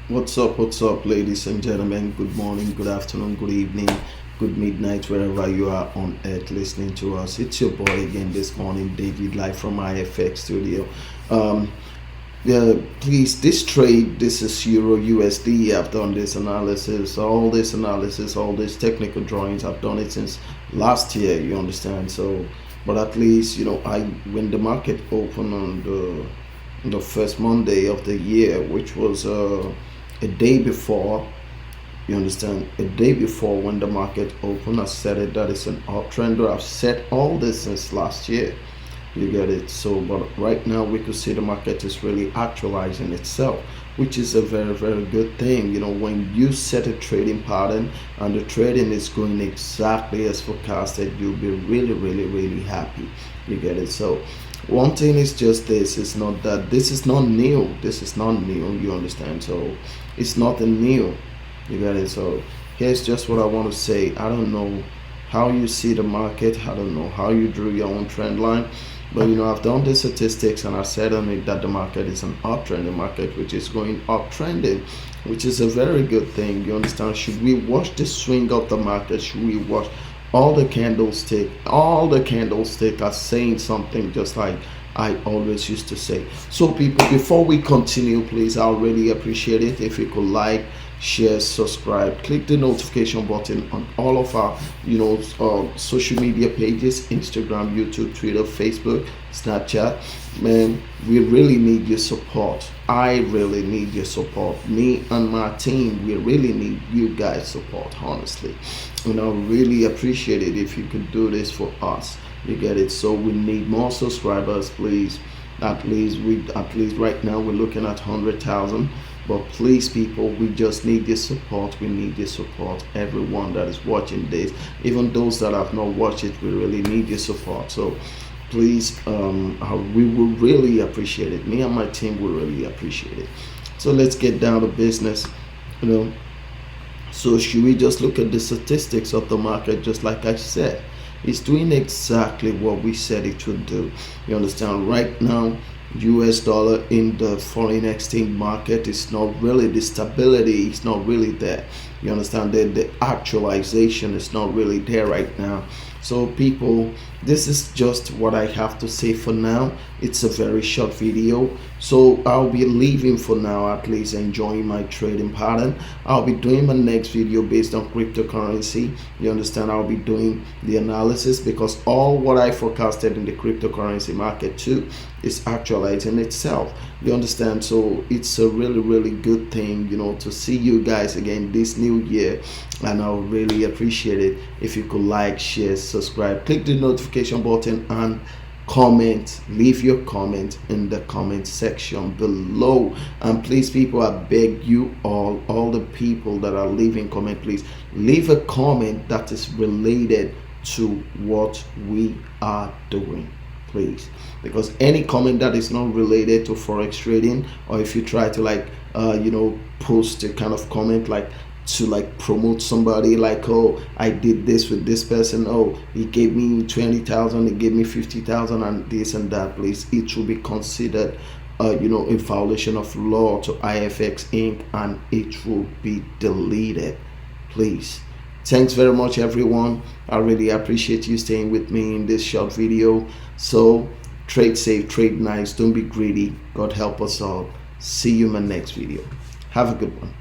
What's up, ladies and gentlemen? Good morning, good afternoon, good evening, good midnight, wherever you are on earth listening to us. It's your boy again this morning, David, live from IFX studio. Um, yeah, please, this trade, this is Euro USD. I've done this analysis, all this technical drawings. I've done it since last year. You understand? So, but at least I when the market opened on the first Monday of the year, which was a day before. You understand? A day before when the market opened, I said it that it's an uptrend. I've said all this since last year. You get it? So, but right now we could see the market is really actualizing itself, which is a very, very good thing. When you set a trading pattern and the trading is going exactly as forecasted, you'll be really, really, really happy. You get it? So, one thing is just this: it's not that this is not new. This is not new. You understand? So, it's nothing new. You get it? So, here's just what I want to say. I don't know how you see the market. I don't know how you drew your own trend line. But I've done the statistics and I said on it that the market is an uptrending market, which is going uptrending, which is a very good thing. You understand? Should we watch the swing of the market? Should we watch all the candlestick? All the candlestick are saying something, just like I always used to say. So people, before we continue, please, I'll really appreciate it if you could like, share, subscribe, click the notification button on all of our social media pages: Instagram, YouTube, Twitter, Facebook, Snapchat. Man, we really need your support. I really need your support. Me and my team, we really need you guys support, honestly. Really appreciate it if you could do this for us. You get it? So we need more subscribers, please. At least right now we're looking at 100,000. But please, people, we just need your support. We need your support. Everyone that is watching this, even those that have not watched it, we really need your support. So please, we will really appreciate it. Me and my team will really appreciate it. So let's get down to business. So should we just look at the statistics of the market? Just like I said, it's doing exactly what we said it would do. You understand? Right now, US dollar in the foreign exchange market is not really, the stability is not really there. You understand? The actualization is not really there right now. So people, this is just what I have to say for now. It's a very short video, so I'll be leaving for now, at least enjoying my trading pattern. I'll be doing my next video based on cryptocurrency. You understand? I'll be doing the analysis, because all what I forecasted in the cryptocurrency market too is actualizing itself. You understand? So it's a really, really good thing, to see you guys again this new year, and I'll really appreciate it if you could like, share, subscribe, click the notification button, and comment. Leave your comment in the comment section below. And please, people, I beg you all the people that are leaving comment, please leave a comment that is related to what we are doing, please, because any comment that is not related to forex trading, or if you try to post a kind of comment to promote somebody, oh, I did this with this person, oh, he gave me 20,000, he gave me 50,000, and this and that, please, it will be considered a violation of law to IFX Inc., and it will be deleted, please. Thanks very much, everyone. I really appreciate you staying with me in this short video. So trade safe, trade nice, don't be greedy. God help us all. See you in my next video. Have a good one.